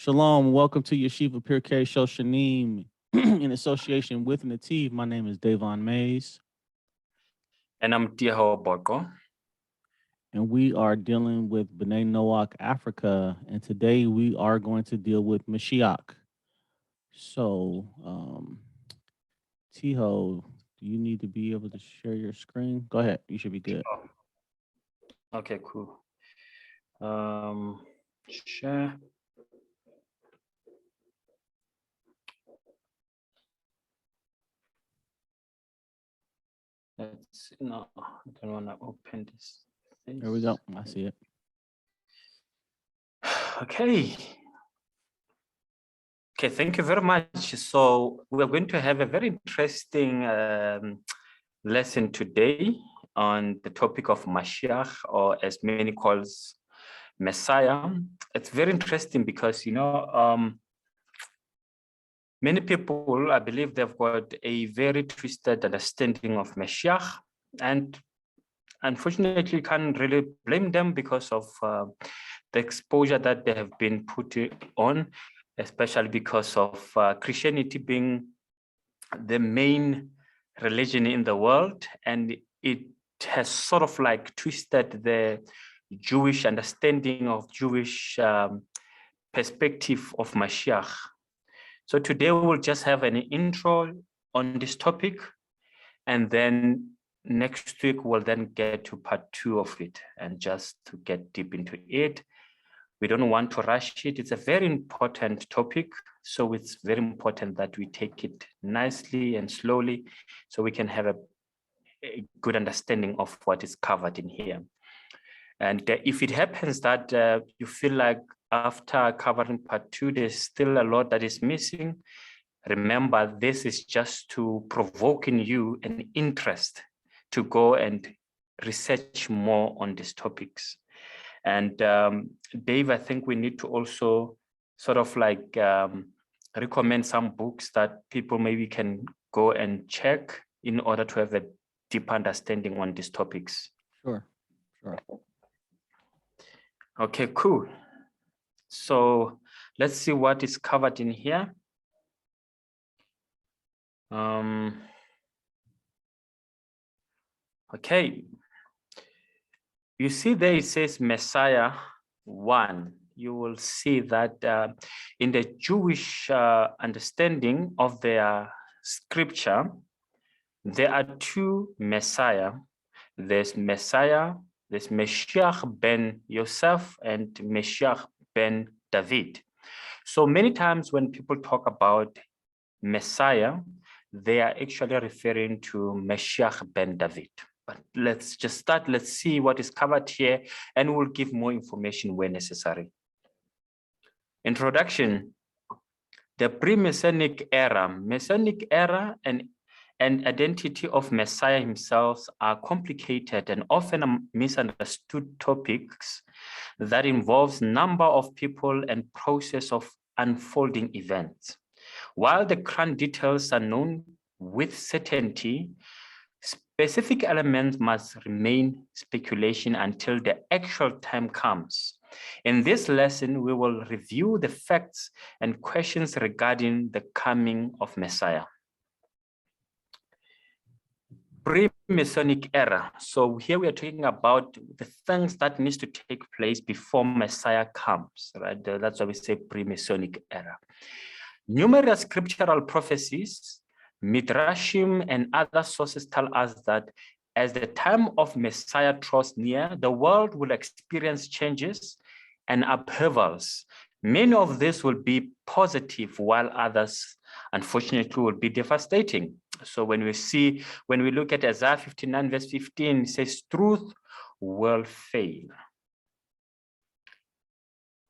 Shalom, welcome to Yeshiva Pirkei Shoshanim in association with Nativ. My name is Davon Mays. And I'm Tiaho Borko. And we are dealing with B'nai Noach, Africa. And today we are going to deal with Mashiach. So, Tiho, do you need to be able to share your screen? Go ahead, you should be good. Okay, cool. Share. No, I don't want to open this. There we go. I see it. Okay. Okay, thank you very much. So we're going to have a very interesting lesson today on the topic of Mashiach, or as many calls Messiah. It's very interesting because, many people, I believe they've got a very twisted understanding of Mashiach, and unfortunately, you can't really blame them because of the exposure that they have been put on, especially because of Christianity being the main religion in the world, and it has sort of like twisted the Jewish understanding of Jewish perspective of Mashiach. So today we'll just have an intro on this topic, and then next week we'll then get to part 2 of it and just to get deep into it. We don't want to rush it. It's a very important topic, so it's very important that we take it nicely and slowly so we can have a good understanding of what is covered in here. And if it happens that you feel like after covering part 2, there's still a lot that is missing, remember, this is just to provoke in you an interest to go and research more on these topics. And Dave, I think we need to also sort of like recommend some books that people maybe can go and check in order to have a deep understanding on these topics. Sure. Okay, cool. So let's see what is covered in here. Okay. You see there it says Messiah 1. You will see that in the Jewish understanding of their scripture, there are 2 Messiah. There's Messiah, there's Mashiach ben Yosef and Mashiach ben David. So many times when people talk about Messiah, they are actually referring to Mashiach ben David. But let's just start. Let's see what is covered here, and we'll give more information where necessary. Introduction. The pre-Messianic era. Messianic era and identity of Messiah himself are complicated and often misunderstood topics that involves number of people and process of unfolding events. While the grand details are known with certainty, specific elements must remain speculation until the actual time comes. In this lesson, we will review the facts and questions regarding the coming of Messiah. Pre-Masonic era. So here we are talking about the things that needs to take place before Messiah comes, right? That's why we say pre-Masonic era. Numerous scriptural prophecies, Midrashim, and other sources tell us that as the time of Messiah draws near, the world will experience changes and upheavals. Many of this will be positive, while others, unfortunately, will be devastating. So when we look at Isaiah 59, verse 15, it says, truth will fail.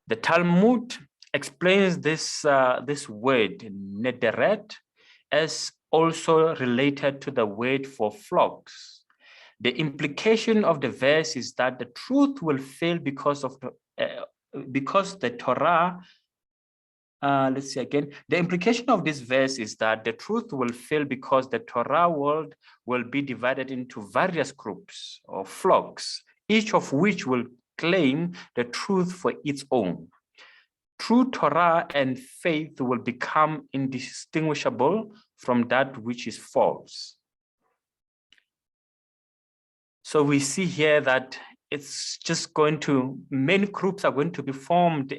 The Talmud explains this word, nederet, as also related to the word for flocks. The implication of the verse is that the truth will fail because the Torah. Let's see again. The implication of this verse is that the truth will fail because the Torah world will be divided into various groups or flocks, each of which will claim the truth for its own. True Torah and faith will become indistinguishable from that which is false. So we see here that it's just going to, many groups are going to be formed,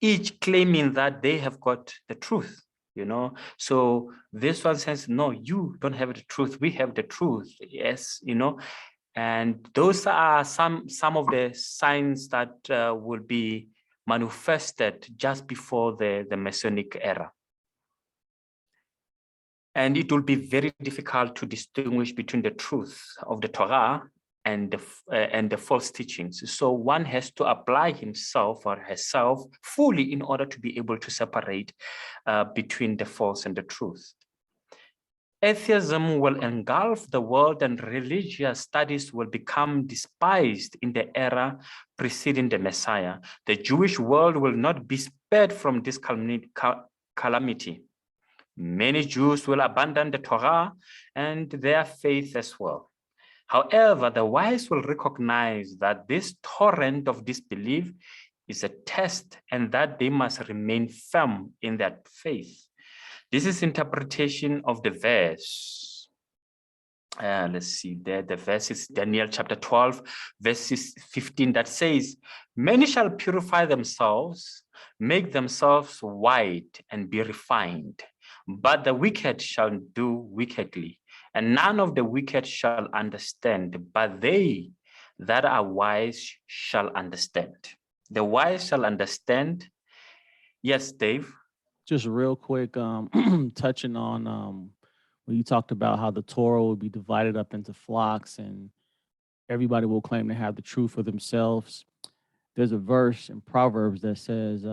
each claiming that they have got the truth, you know. So this one says, no, you don't have the truth, we have the truth. Yes, you know. And those are some of the signs that will be manifested just before the Masonic era. And it will be very difficult to distinguish between the truth of the Torah and the false teachings. So one has to apply himself or herself fully in order to be able to separate between the false and the truth. Atheism will engulf the world, and religious studies will become despised in the era preceding the Messiah. The Jewish world will not be spared from this calamity. Many Jews will abandon the Torah and their faith as well. However, the wise will recognize that this torrent of disbelief is a test and that they must remain firm in their faith. This is interpretation of the verse. Let's see there. The verse is Daniel chapter 12, verse 15, that says, many shall purify themselves, make themselves white and be refined, but the wicked shall do wickedly, and none of the wicked shall understand, but they that are wise shall understand. The wise shall understand. Yes, Dave? Just real quick, touching on when you talked about how the Torah will be divided up into flocks and everybody will claim to have the truth for themselves. There's a verse in Proverbs that says,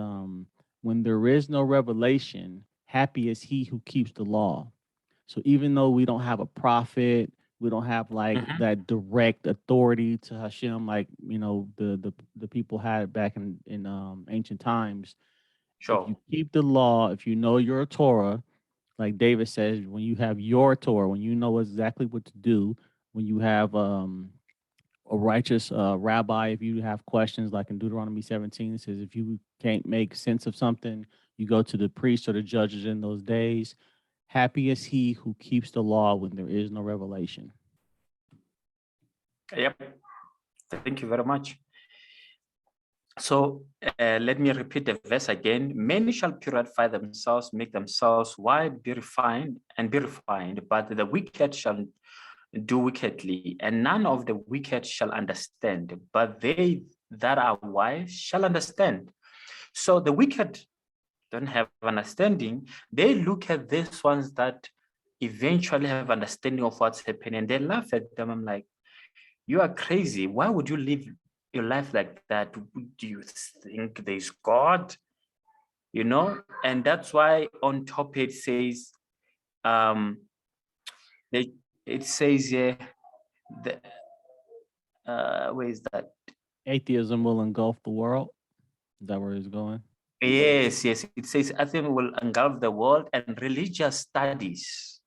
when there is no revelation, happy is he who keeps the law. So even though we don't have a prophet, we don't have like that direct authority to Hashem, like, you know, the people had back in ancient times. Sure. If you keep the law, if you know your Torah, like David says, when you have your Torah, when you know exactly what to do, when you have a righteous rabbi, if you have questions, like in Deuteronomy 17, it says, if you can't make sense of something, you go to the priests or the judges in those days. Happy is he who keeps the law when there is no revelation. Yep. Thank you very much. So let me repeat the verse again. Many shall purify themselves, make themselves white, be refined, but the wicked shall do wickedly, and none of the wicked shall understand, but they that are wise shall understand. So the wicked don't have understanding. They look at these ones that eventually have understanding of what's happening, and they laugh at them. I'm like, you are crazy. Why would you live your life like that? Do you think there's God? You know, and that's why on top it says, it says here, where is that? Atheism will engulf the world. Is that where he's going? Yes. It says atheism will engulf the world, and religious studies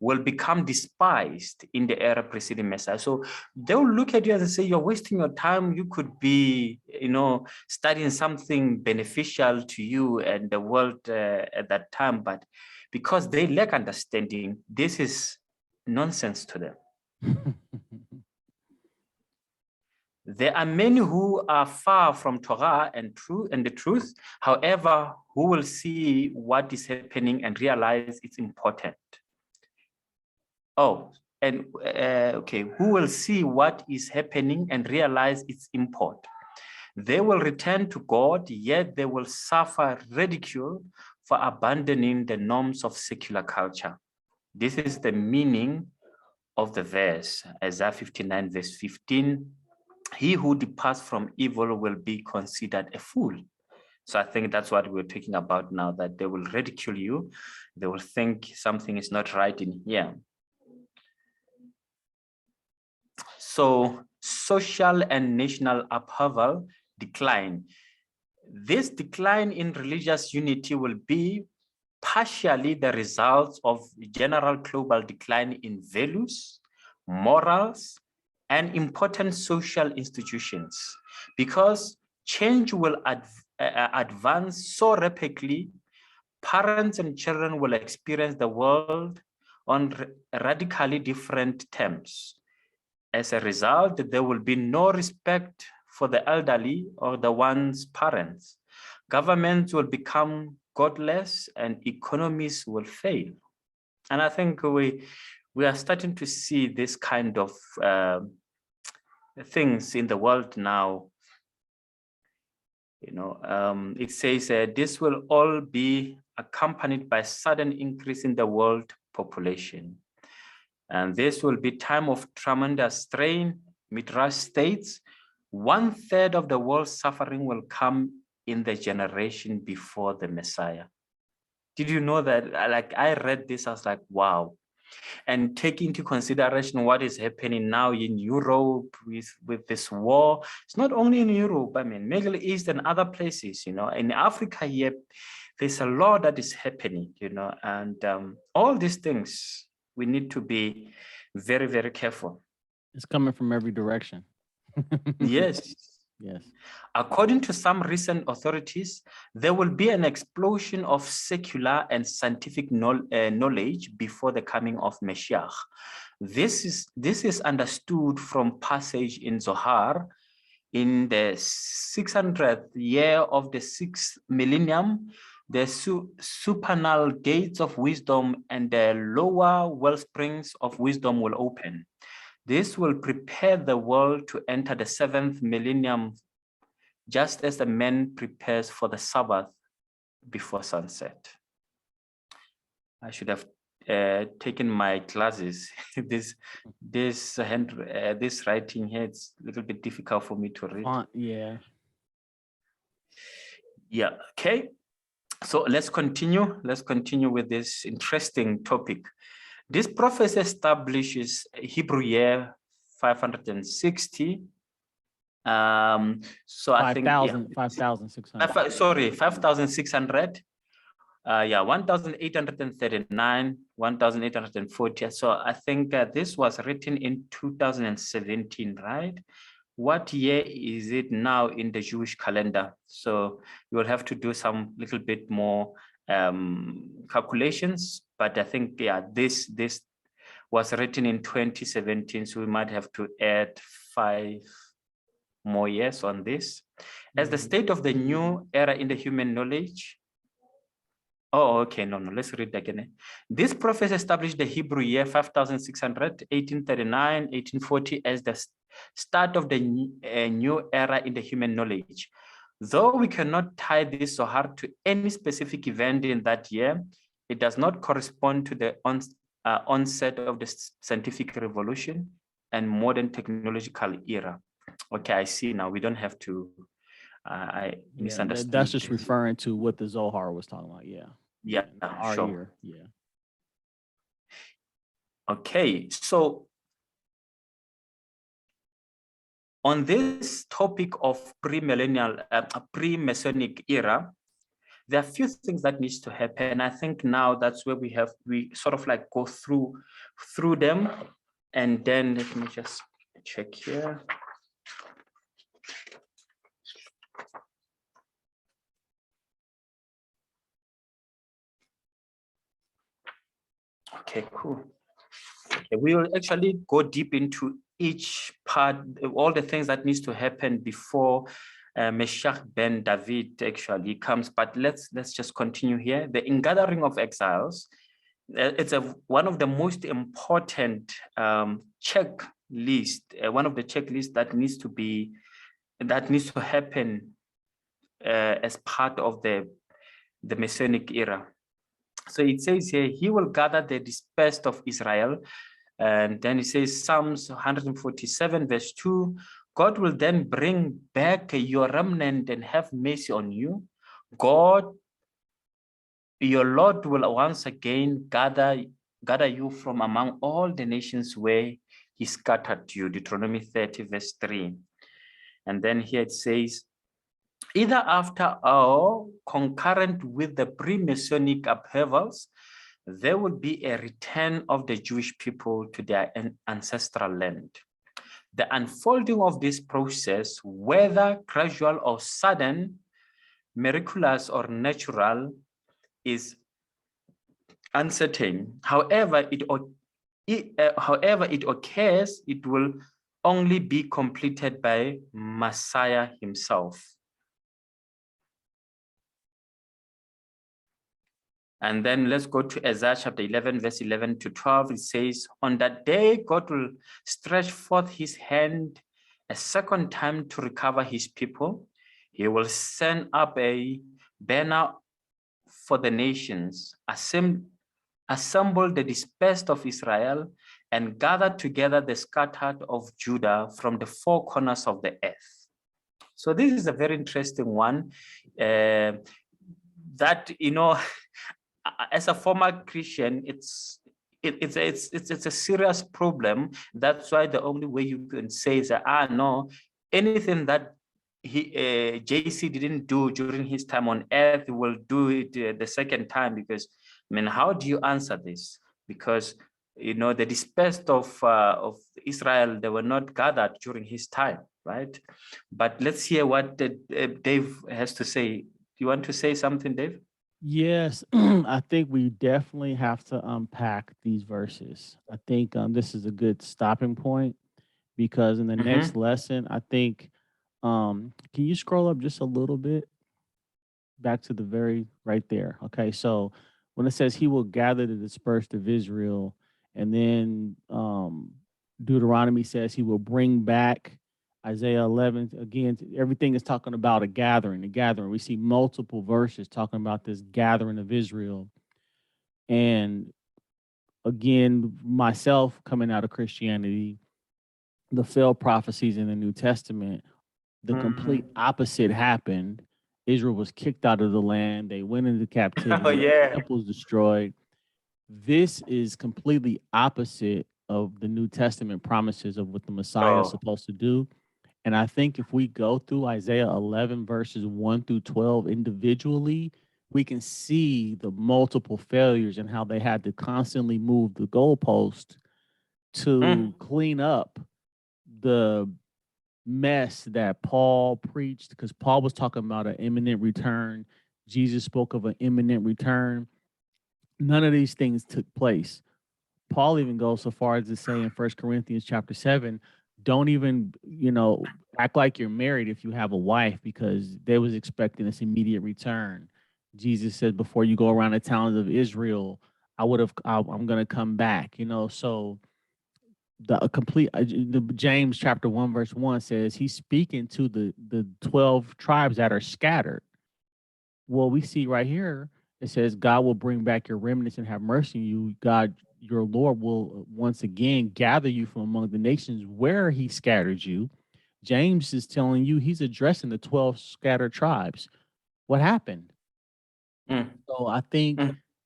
will become despised in the era preceding Messiah. So they'll look at you and say, you're wasting your time. You could be, you know, studying something beneficial to you and the world at that time. But because they lack understanding, this is nonsense to them. There are many who are far from Torah and the truth, however, who will see what is happening and realize it's important. Oh, and okay, who will see what is happening and realize its import. They will return to God, yet they will suffer ridicule for abandoning the norms of secular culture. This is the meaning of the verse, Isaiah 59, verse 15. He who departs from evil will be considered a fool. So I think that's what we're talking about now, that they will ridicule you. They will think something is not right in here. So social and national upheaval decline. This decline in religious unity will be partially the result of general global decline in values, morals, and important social institutions, because change will advance so rapidly, parents and children will experience the world on radically different terms. As a result, there will be no respect for the elderly or the one's parents. Governments will become godless and economies will fail. And I think we are starting to see this kind of things in the world now. It says this will all be accompanied by sudden increase in the world population. And this will be time of tremendous strain. Midrash states, 1/3 of the world's suffering will come in the generation before the Messiah. Did you know that? Like, I read this, I was like, wow. And take into consideration what is happening now in Europe with this war. It's not only in Europe, I mean, Middle East and other places, in Africa here, there's a lot that is happening, and all these things, we need to be very, very careful. It's coming from every direction. Yes. Yes. According to some recent authorities, there will be an explosion of secular and scientific knowledge before the coming of Mashiach. This is understood from passage in Zohar in the 600th year of the 6th millennium. The supernal gates of wisdom and the lower wellsprings of wisdom will open. This will prepare the world to enter the 7th millennium, just as the man prepares for the Sabbath before sunset. I should have taken my classes. This writing here, it's a little bit difficult for me to read. Yeah. Yeah. Okay. So let's continue. Let's continue with this interesting topic. This prophecy establishes Hebrew year 560. So I think 5,600. Sorry, 5,600. 1,839, 1,840. So I think this was written in 2017, right? What year is it now in the Jewish calendar? So you will have to do some little bit more calculations, but I think, yeah, this was written in 2017, so we might have to add 5 more years on this. As the state of the new era in the human knowledge. Oh, okay, no, let's read again. This prophecy established the Hebrew year 5,600, 1839, 1840 as the start of the new era in the human knowledge. Though we cannot tie this so hard to any specific event in that year, it does not correspond to the onset of the scientific revolution and modern technological era. Okay, I see now. We don't have to. I misunderstood. That's just referring to what the Zohar was talking about. Yeah. Yeah, our sure. year. Yeah. Okay, so on this topic of pre-millennial, pre-Masonic era, there are a few things that needs to happen. I think now that's where we sort of like go through them, and then let me just check here. Okay, cool. Okay, we will actually go deep into each part, all the things that needs to happen before Mashiach ben David actually comes. But let's just continue here. The ingathering of exiles. It's one of the most important checklist. One of the checklists that needs to happen as part of the Masonic era. So it says here, he will gather the dispersed of Israel. And then it says Psalms 147 verse 2, God will then bring back your remnant and have mercy on you. God, your Lord, will once again gather you from among all the nations where he scattered you. Deuteronomy 30 verse 3. And then here it says, either after or concurrent with the pre-Masonic upheavals, there would be a return of the Jewish people to their ancestral land. The unfolding of this process, whether gradual or sudden, miraculous or natural is uncertain. However it occurs, it will only be completed by Messiah himself. And then let's go to Isaiah chapter 11, verse 11 to 12. It says, on that day, God will stretch forth his hand a second time to recover his people. He will send up a banner for the nations, assemble the dispersed of Israel, and gather together the scattered of Judah from the four corners of the earth. So this is a very interesting one. That, you know, as a former Christian, it's a serious problem. That's why the only way you can say is that, no, anything that JC didn't do during his time on earth, he will do it the second time. Because, I mean, how do you answer this? Because, you know, the dispersed of Israel, they were not gathered during his time, right? But let's hear what Dave has to say. Do you want to say something, Dave? Yes, I think we definitely have to unpack these verses. I think this is a good stopping point because in the next lesson, I think, can you scroll up just a little bit back to the very right there? Okay, so when it says he will gather the dispersed of Israel, and then Deuteronomy says he will bring back Isaiah 11. Again, everything is talking about a gathering, a gathering. We see multiple verses talking about this gathering of Israel. And again, myself coming out of Christianity, the failed prophecies in the New Testament, the complete opposite happened. Israel was kicked out of the land. They went into captivity. The temple was destroyed. This is completely opposite of the New Testament promises of what the Messiah is supposed to do. And I think if we go through Isaiah 11 verses 1 through 12 individually, we can see the multiple failures and how they had to constantly move the goalpost to clean up the mess that Paul preached, because Paul was talking about an imminent return. Jesus spoke of an imminent return. None of these things took place. Paul even goes so far as to say in 1 Corinthians chapter 7, don't even, act like you're married if you have a wife, because they was expecting this immediate return. Jesus said, before you go around the towns of Israel, I'm going to come back, so the James chapter 1 verse 1 says he's speaking to the 12 tribes that are scattered. Well, we see right here, it says God will bring back your remnants and have mercy on you. God, your Lord, will once again gather you from among the nations where he scattered you. James is telling you, he's addressing the 12 scattered tribes. What happened? So I think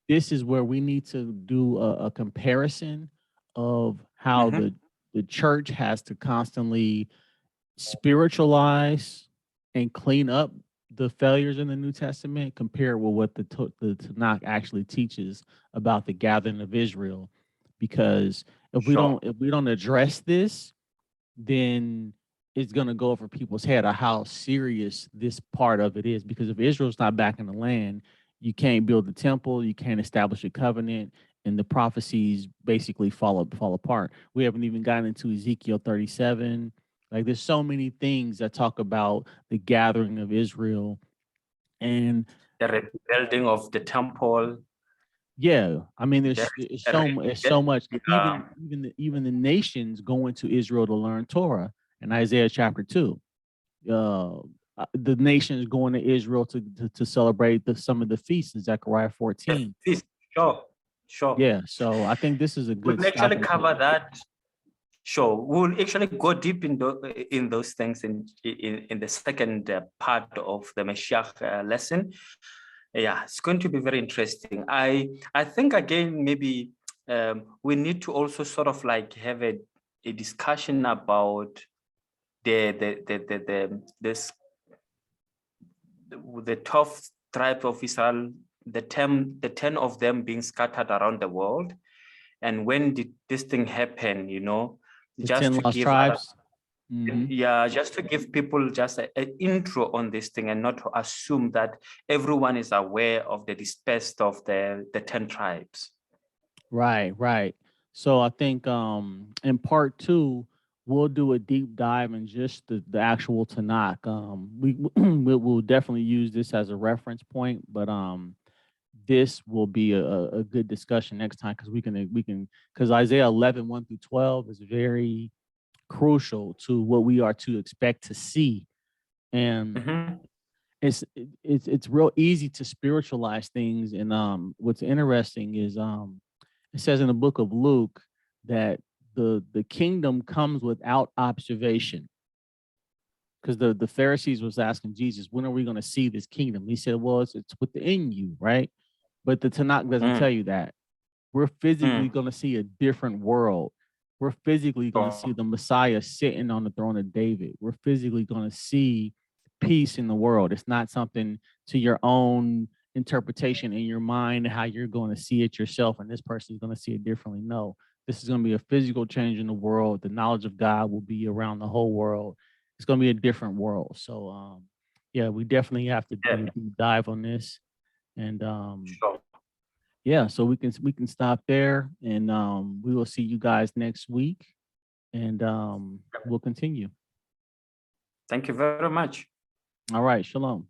this is where we need to do a comparison of how the church has to constantly spiritualize and clean up the failures in the New Testament compared with what the Tanakh actually teaches about the gathering of Israel. Because if we don't address this, then it's going to go over people's head of how serious this part of it is. Because if Israel's not back in the land, you can't build the temple, you can't establish a covenant, and the prophecies basically fall apart. We haven't even gotten into Ezekiel 37. Like, there's so many things that talk about the gathering of Israel and the rebuilding of the temple. Yeah, I mean, there's so much. Even the nations going to Israel to learn Torah in Isaiah chapter 2. The nations going to Israel to celebrate some of the feasts in Zechariah 14. Sure. Yeah, so I think this is a good. We'll actually cover that. Sure, we'll actually go deep in those things in the second part of the Mashiach lesson. Yeah, it's going to be very interesting. I think again maybe we need to also sort of like have a discussion about the 12th tribe of Israel, the 10 of them being scattered around the world, and when did this thing happen? The just 10 lost tribes. Yeah, just to give people just an intro on this thing and not to assume that everyone is aware of the dispersed of the 10 tribes. Right, right. So I think in part two, we'll do a deep dive in just the actual Tanakh. We'll definitely use this as a reference point, but this will be a good discussion next time because we can because Isaiah 11, 1 through 12 is very crucial to what we are to expect to see. And Mhm. it's real easy to spiritualize things. And what's interesting is it says in the book of Luke that the kingdom comes without observation. Because the Pharisees was asking Jesus, when are we going to see this kingdom? He said, well, it's within you, right? But the Tanakh doesn't tell Mm, you that. We're physically mm, going to see a different world. We're physically going to see sure. the Messiah sitting on the throne of David. We're physically going to see peace in the world. It's not something to your own interpretation in your mind, how you're going to see it yourself, and this person is going to see it differently. No, this is going to be a physical change in the world. The knowledge of God will be around the whole world. It's going to be a different world. So, yeah, we definitely have to do Yeah, a deep dive on this. And sure. yeah, so we can stop there, and we will see you guys next week, and we'll continue. Thank you very much. All right, shalom.